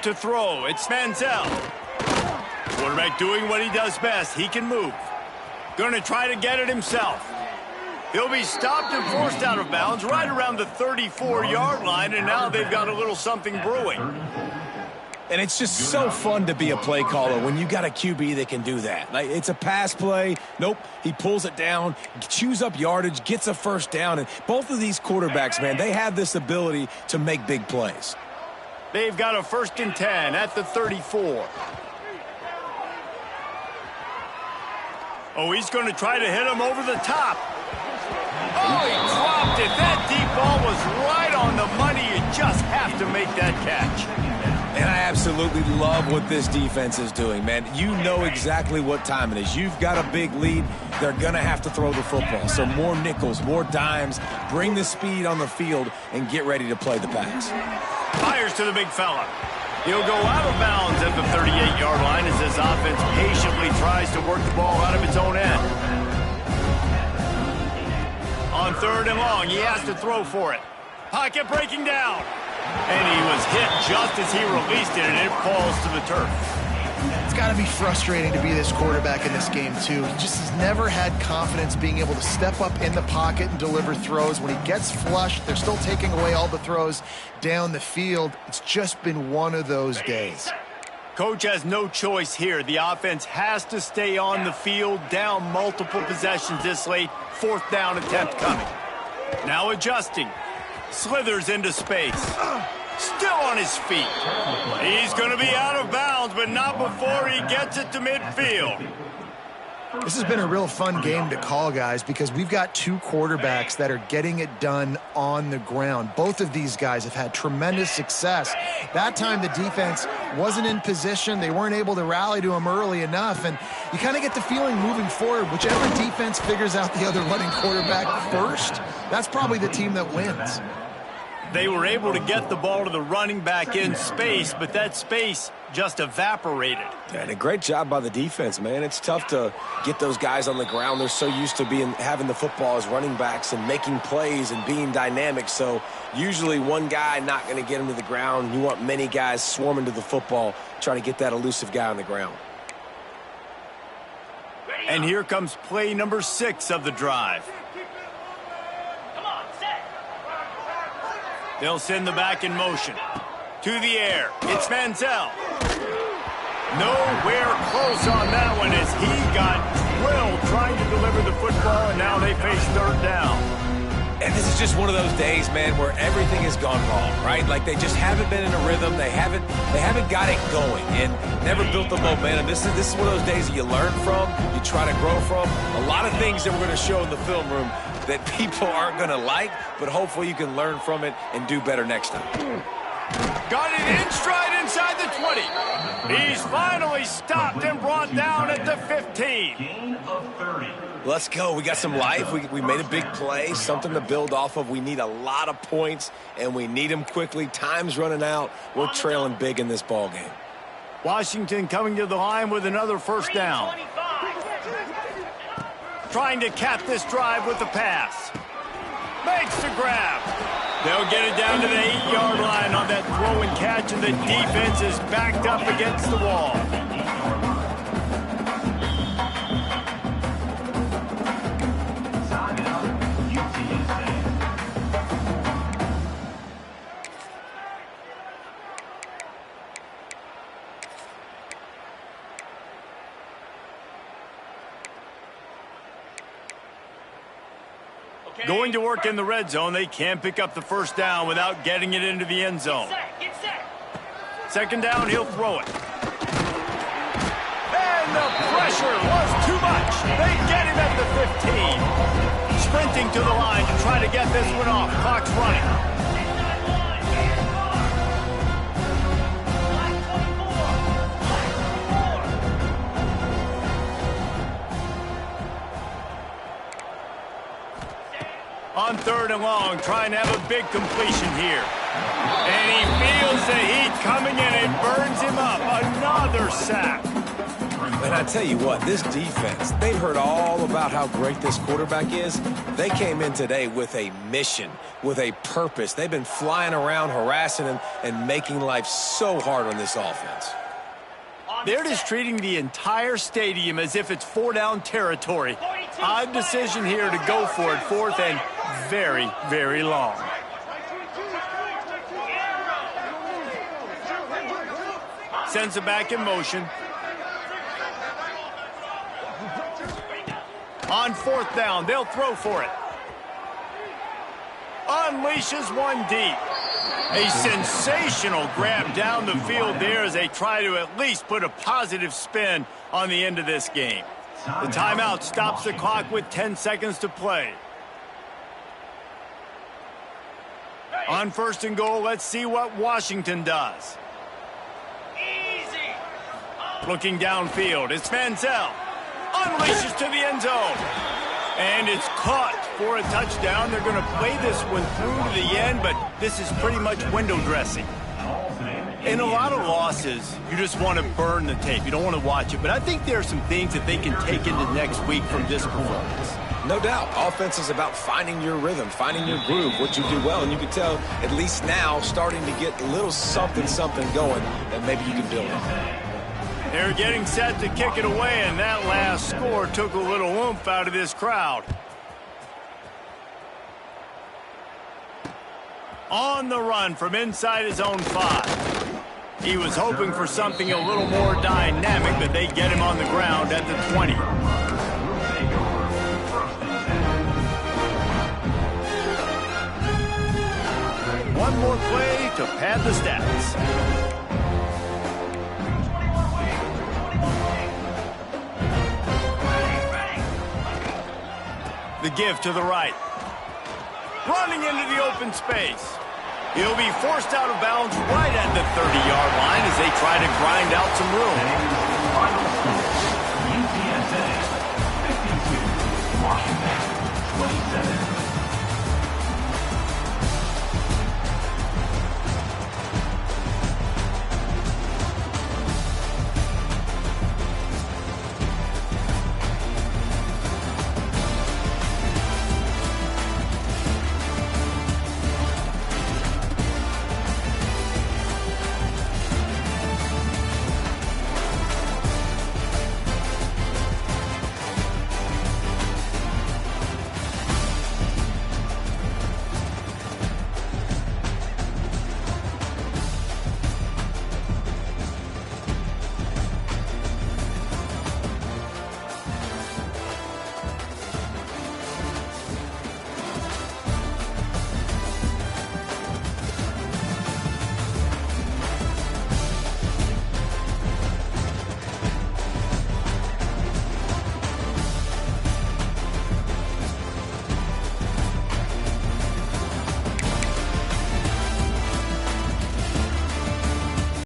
To throw, it's Manziel. Quarterback doing what he does best. He can move. Going to try to get it himself. He'll be stopped and forced out of bounds right around the 34-yard line, and now they've got a little something brewing. And it's just so fun to be a play caller when you got a QB that can do that. Like, it's a pass play. Nope, he pulls it down, chews up yardage, gets a 1st down. And both of these quarterbacks, man, they have this ability to make big plays. They've got a 1st and 10 at the 34. Oh, he's going to try to hit him over the top. Oh, he dropped it. That deep ball was right on the money. You just have to make that catch. And I absolutely love what this defense is doing, man. You know exactly what time it is. You've got a big lead. They're going to have to throw the football. So more nickels, more dimes, bring the speed on the field, and get ready to play the pass. Fires to the big fella. He'll go out of bounds at the 38-yard line as his offense patiently tries to work the ball out of its own end. On 3rd and long, he has to throw for it. Pocket breaking down. And he was hit just as he released it, and it falls to the turf. It's got to be frustrating to be this quarterback in this game, too. He just has never had confidence being able to step up in the pocket and deliver throws. When he gets flushed, they're still taking away all the throws down the field. It's just been one of those days. Coach has no choice here. The offense has to stay on the field, down multiple possessions this late. 4th down attempt coming. Now adjusting. Slithers into space. Still on his feet. He's going to be out of bounds, but not before he gets it to midfield. This has been a real fun game to call, guys, because we've got 2 quarterbacks that are getting it done on the ground. Both of these guys have had tremendous success. That time the defense wasn't in position. They weren't able to rally to him early enough, and you kind of get the feeling moving forward, whichever defense figures out the other running quarterback first, that's probably the team that wins. They were able to get the ball to the running back in space, but that space just evaporated. And a great job by the defense, man. It's tough to get those guys on the ground. They're so used to having the football as running backs and making plays and being dynamic. So usually one guy not going to get him to the ground. You want many guys swarming to the football, trying to get that elusive guy on the ground. And here comes play number 6 of the drive. They'll send the back in motion. To the air. It's Manziel. Nowhere close on that one as he got drilled trying to deliver the football, and now they face 3rd down. And this is just one of those days, man, where everything has gone wrong, right? Like they just haven't been in a rhythm. They haven't got it going and never built the momentum. This is one of those days that you learn from, you try to grow from. A lot of things that we're going to show in the film room that people aren't going to like, but hopefully you can learn from it and do better next time. Got it in stride inside the 20. He's finally stopped and brought down at the 15. Gain of 30. Let's go. We got some life. We made a big play, something to build off of. We need a lot of points, and we need them quickly. Time's running out. We're trailing big in this ball game. Washington coming to the line with another first down. Trying to cap this drive with the pass. Makes the grab. They'll get it down to the 8-yard line on that throw and catch, and the defense is backed up against the wall. Going to work in the red zone. They can't pick up the first down without getting it into the end zone. Get set. Second down, he'll throw it. And the pressure was too much. They get him at the 15. Sprinting to the line to try to get this one off. Clock's running. On third and long, trying to have a big completion here. And he feels the heat coming in. It burns him up. Another sack. And I tell you what, this defense, they've heard all about how great this quarterback is. They came in today with a mission, with a purpose. They've been flying around, harassing him, and making life so hard on this offense. They're just treating the entire stadium as if it's four-down territory. Odd decision here to go for it, fourth and very, very long. Sends it back in motion. On fourth down, they'll throw for it. Unleashes one deep. A sensational grab down the field there as they try to at least put a positive spin on the end of this game. The timeout stops the clock with 10 seconds to play. On first and goal, let's see what Washington does. Looking downfield, it's Manziel. Unleashes to the end zone. And it's caught for a touchdown. They're going to play this one through to the end, but this is pretty much window dressing. In a lot of losses, you just want to burn the tape. You don't want to watch it. But I think there are some things that they can take into next week from this performance. No doubt. Offense is about finding your rhythm, finding your groove, what you do well. And you can tell, at least now, starting to get a little something going that maybe you can build on. They're getting set to kick it away, and that last score took a little oomph out of this crowd. On the run from inside his own 5. He was hoping for something a little more dynamic, but they get him on the ground at the 20. One more play to pad the stats. The give to the right. Running into the open space. He'll be forced out of bounds right at the 30-yard line as they try to grind out some room. Final score, UTSA 52, Washington 27.